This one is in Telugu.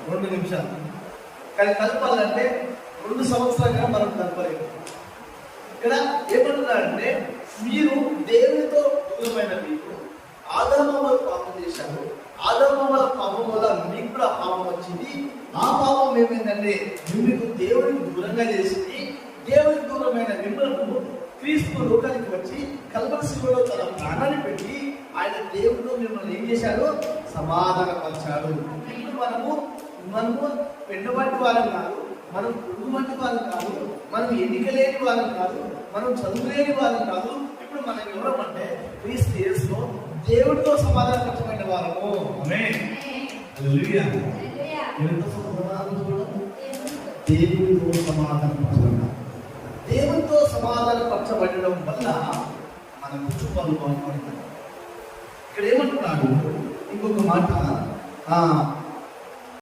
2 నిమిషాలు. కానీ కలపాలంటే 2 సంవత్సరాలుగా మనం కలపలేము. ఇక్కడ ఏమంటున్నారంటే, మీరు దేవునితో దూరమైన మీకు ఆదాము వల్ల పాపం చేశారు. ఆదాము వల్ల పాపం వల్ల మీకు కూడా పాపం వచ్చింది. ఆ పాపం ఏమైందంటే మీకు దేవునికి దూరంగా చేసింది. దేవునికి దూరమైన మిమ్మల్ని క్రీస్తు లోకానికి వచ్చి కల్వరి శిలువలో తన ప్రాణాన్ని పెట్టి ఆయన దేవుడు మిమ్మల్ని ఏం చేశాడు? సమాధానపరిచాడు. ఇప్పుడు మనము పెండ వంటి వారం కాదు, మనం పురుగు వంటి వారం కాదు, మనం ఎన్నిక లేని వారం కాదు, మనం చదువు లేని వారం కాదు. ఇప్పుడు మనం ఎవరమంటే క్రీస్తు యేసులో దేవుడితో సమాధానపరచమైన వారము. ఆమేన్. హల్లెలూయా. దేవుడితో సమాధానపరచబడ్డాం. దేవుడితో సమాధానపరచబడడం వల్ల మన కుటుంబాలు బాగుపడతాయి. ఇక్కడ ఏమంటున్నాడు ఇంకొక మాట,